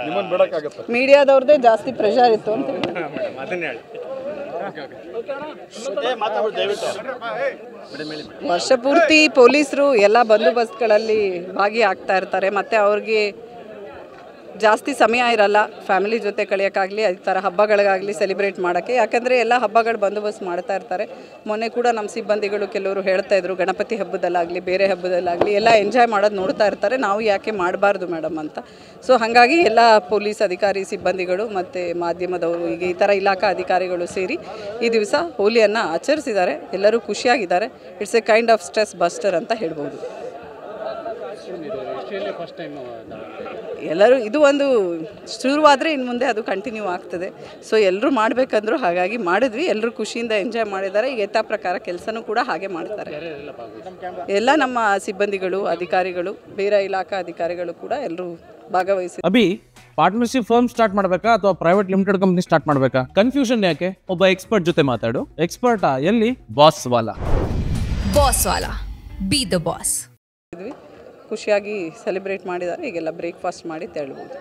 ನಿಮ್ಮನ್ನು ಬಿಡೋಕ್ಕಾಗತ್ತೆ? ಮೀಡಿಯಾದವ್ರದ್ದೇ ಜಾಸ್ತಿ ಪ್ರೆಷರ್ ಇತ್ತು ಅಂತ ವರ್ಷ ಪೂರ್ತಿ ಪೊಲೀಸರು ಎಲ್ಲ ಬಂದೋಬಸ್ತ್ಗಳಲ್ಲಿ ಭಾಗಿಯಾಗ್ತಾ ಇರ್ತಾರೆ ಮತ್ತು ಅವ್ರಿಗೆ ಜಾಸ್ತಿ ಸಮಯ ಇರಲ್ಲ ಫ್ಯಾಮಿಲಿ ಜೊತೆ ಕಳೆಯೋಕ್ಕಾಗಲಿ ಈ ಥರ ಹಬ್ಬಗಳಿಗಾಗಲಿ ಸೆಲೆಬ್ರೇಟ್ ಮಾಡೋಕ್ಕೆ. ಯಾಕಂದರೆ ಎಲ್ಲ ಹಬ್ಬಗಳು ಬಂದೋಬಸ್ತ್ ಮಾಡ್ತಾ ಇರ್ತಾರೆ. ಮೊನ್ನೆ ಕೂಡ ನಮ್ಮ ಸಿಬ್ಬಂದಿಗಳು ಕೆಲವರು ಹೇಳ್ತಾ ಇದ್ರು, ಗಣಪತಿ ಹಬ್ಬದಲ್ಲಾಗಲಿ ಬೇರೆ ಹಬ್ಬದಲ್ಲಾಗಲಿ ಎಲ್ಲ ಎಂಜಾಯ್ ಮಾಡೋದು ನೋಡ್ತಾ ಇರ್ತಾರೆ, ನಾವು ಯಾಕೆ ಮಾಡಬಾರ್ದು ಮೇಡಮ್ ಅಂತ. ಸೊ ಹಾಗಾಗಿ ಎಲ್ಲ ಪೊಲೀಸ್ ಅಧಿಕಾರಿ ಸಿಬ್ಬಂದಿಗಳು ಮತ್ತು ಮಾಧ್ಯಮದವರು ಈಗ ಈ ಥರ ಇಲಾಖಾ ಅಧಿಕಾರಿಗಳು ಸೇರಿ ಈ ದಿವಸ ಹೋಲಿಯನ್ನು ಆಚರಿಸಿದ್ದಾರೆ. ಎಲ್ಲರೂ ಖುಷಿಯಾಗಿದ್ದಾರೆ. It's a kind of stress buster ಅಂತ ಹೇಳ್ಬೋದು. ಎಲ್ಲರೂ ಇದು ಒಂದು ಶುರುವಾದರೆ ಇನ್ನು ಮುಂದೆ ಅದು ಕಂಟಿನ್ಯೂ ಆಗ್ತದೆ. ಸೊ ಎಲ್ಲರೂ ಮಾಡಬೇಕಂದ್ರು ಹಾಗಾಗಿ ಮಾಡಿದ್ವಿ. ಎಲ್ಲರೂ ಖುಷಿಯಿಂದ ಎಂಜಾಯ್ ಮಾಡಿದ್ದಾರೆ. ಈಗ ಯಥಾ ಪ್ರಕಾರ ಕೆಲಸನೂ ಕೂಡ ಹಾಗೆ ಮಾಡ್ತಾರೆ. ಎಲ್ಲ ನಮ್ಮ ಸಿಬ್ಬಂದಿಗಳು, ಅಧಿಕಾರಿಗಳು, ಬೇರೆ ಇಲಾಖಾ ಅಧಿಕಾರಿಗಳು ಕೂಡ ಎಲ್ಲರೂ ಭಾಗವಹಿಸಿ. ಅಭಿ, ಪಾರ್ಟ್ನರ್ಶಿಪ್ ಫರ್ಮ್ ಸ್ಟಾರ್ಟ್ ಮಾಡಬೇಕಾ ಅಥವಾ ಪ್ರೈವೇಟ್ ಲಿಮಿಟೆಡ್ ಕಂಪ್ನಿ ಸ್ಟಾರ್ಟ್ ಮಾಡಬೇಕಾ? ಕನ್ಫ್ಯೂಷನ್ ಯಾಕೆ? ಒಬ್ಬ ಎಕ್ಸ್ಪರ್ಟ್ ಜೊತೆ ಮಾತಾಡು. ಎಕ್ಸ್ಪರ್ಟಾ? ಎಲ್ಲಿ? Boss Vala. Boss Vala, B the boss. ಖುಷಿಯಾಗಿ ಸೆಲೆಬ್ರೇಟ್ ಮಾಡಿದ್ದಾರೆ. ಈಗೆಲ್ಲ ಬ್ರೇಕ್ಫಾಸ್ಟ್ ಮಾಡಿ ತೆರಳ್ಬೋದು.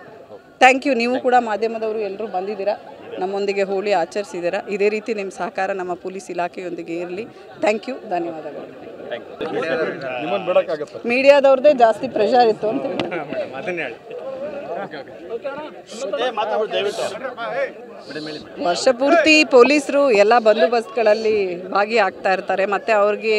Thank you. ನೀವು ಕೂಡ ಮಾಧ್ಯಮದವರು ಎಲ್ಲರೂ ಬಂದಿದ್ದೀರಾ, ನಮ್ಮೊಂದಿಗೆ ಹೋಳಿ ಆಚರಿಸಿದ್ದೀರಾ. ಇದೇ ರೀತಿ ನಿಮ್ಮ ಸಹಕಾರ ನಮ್ಮ ಪೊಲೀಸ್ ಇಲಾಖೆಯೊಂದಿಗೆ ಇರಲಿ. ಥ್ಯಾಂಕ್ ಯು, ಧನ್ಯವಾದಗಳು. ನಿಮ್ಮನ್ನು ಬಿಡೋಕ್ಕಾಗತ್ತೆ? ಮೀಡಿಯಾದವ್ರದ್ದೇ ಜಾಸ್ತಿ ಪ್ರೆಷರ್ ಇತ್ತು ಅಂತ ವರ್ಷ ಪೂರ್ತಿ ಪೊಲೀಸರು ಎಲ್ಲ ಬಂದೋಬಸ್ತ್ಗಳಲ್ಲಿ ಭಾಗಿಯಾಗ್ತಾ ಇರ್ತಾರೆ ಮತ್ತು ಅವ್ರಿಗೆ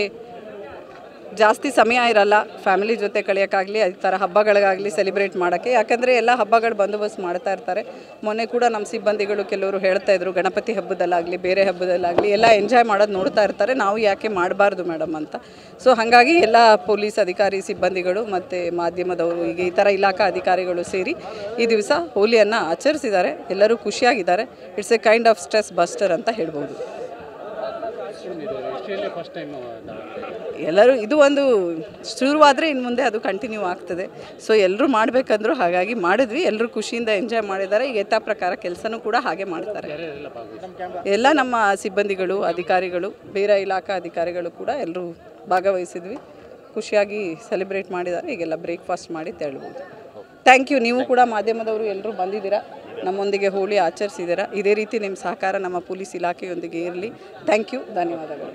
ಜಾಸ್ತಿ ಸಮಯ ಇರಲ್ಲ ಫ್ಯಾಮಿಲಿ ಜೊತೆ ಕಳೆಯೋಕ್ಕಾಗಲಿ ಈ ಥರ ಹಬ್ಬಗಳಿಗಾಗಲಿ ಸೆಲೆಬ್ರೇಟ್ ಮಾಡೋಕ್ಕೆ. ಯಾಕಂದರೆ ಎಲ್ಲ ಹಬ್ಬಗಳು ಬಂದೋಬಸ್ತ್ ಮಾಡ್ತಾ ಇರ್ತಾರೆ. ಮೊನ್ನೆ ಕೂಡ ನಮ್ಮ ಸಿಬ್ಬಂದಿಗಳು ಕೆಲವರು ಹೇಳ್ತಾ ಇದ್ರು, ಗಣಪತಿ ಹಬ್ಬದಲ್ಲಾಗಲಿ ಬೇರೆ ಹಬ್ಬದಲ್ಲಾಗಲಿ ಎಲ್ಲ ಎಂಜಾಯ್ ಮಾಡೋದು ನೋಡ್ತಾ ಇರ್ತಾರೆ, ನಾವು ಯಾಕೆ ಮಾಡಬಾರ್ದು ಮೇಡಮ್ ಅಂತ. ಸೊ ಹಾಗಾಗಿ ಎಲ್ಲ ಪೊಲೀಸ್ ಅಧಿಕಾರಿ ಸಿಬ್ಬಂದಿಗಳು ಮತ್ತು ಮಾಧ್ಯಮದವರು ಈಗ ಈ ಥರ ಇಲಾಖಾ ಅಧಿಕಾರಿಗಳು ಸೇರಿ ಈ ದಿವಸ ಹೋಲಿಯನ್ನು ಆಚರಿಸಿದ್ದಾರೆ. ಎಲ್ಲರೂ ಖುಷಿಯಾಗಿದ್ದಾರೆ. It's a kind of stress buster ಅಂತ ಹೇಳ್ಬೋದು. ಎಲ್ಲರೂ ಇದು ಒಂದು ಶುರುವಾದರೆ ಇನ್ನು ಮುಂದೆ ಅದು ಕಂಟಿನ್ಯೂ ಆಗ್ತದೆ. ಸೊ ಎಲ್ಲರೂ ಮಾಡಬೇಕಂದ್ರು ಹಾಗಾಗಿ ಮಾಡಿದ್ವಿ. ಎಲ್ಲರೂ ಖುಷಿಯಿಂದ ಎಂಜಾಯ್ ಮಾಡಿದ್ದಾರೆ. ಈಗ ಯಥಾ ಪ್ರಕಾರ ಕೆಲಸನೂ ಕೂಡ ಹಾಗೆ ಮಾಡ್ತಾರೆ. ಎಲ್ಲ ನಮ್ಮ ಸಿಬ್ಬಂದಿಗಳು, ಅಧಿಕಾರಿಗಳು, ಬೇರೆ ಇಲಾಖಾ ಅಧಿಕಾರಿಗಳು ಕೂಡ ಎಲ್ಲರೂ ಭಾಗವಹಿಸಿದ್ವಿ. ಖುಷಿಯಾಗಿ ಸೆಲೆಬ್ರೇಟ್ ಮಾಡಿದ್ದಾರೆ. ಈಗೆಲ್ಲ ಬ್ರೇಕ್ಫಾಸ್ಟ್ ಮಾಡಿ ತೆರಳ್ಬೋದು. Thank you. ನೀವು ಕೂಡ ಮಾಧ್ಯಮದವರು ಎಲ್ಲರೂ ಬಂದಿದ್ದೀರಾ, ನಮ್ಮೊಂದಿಗೆ ಹೋಳಿ ಆಚರಿಸಿದ್ದೀರಾ. ಇದೇ ರೀತಿ ನಿಮ್ಮ ಸಹಕಾರ ನಮ್ಮ ಪೊಲೀಸ್ ಇಲಾಖೆಯೊಂದಿಗೆ ಇರಲಿ. ಥ್ಯಾಂಕ್ ಯು, ಧನ್ಯವಾದಗಳು.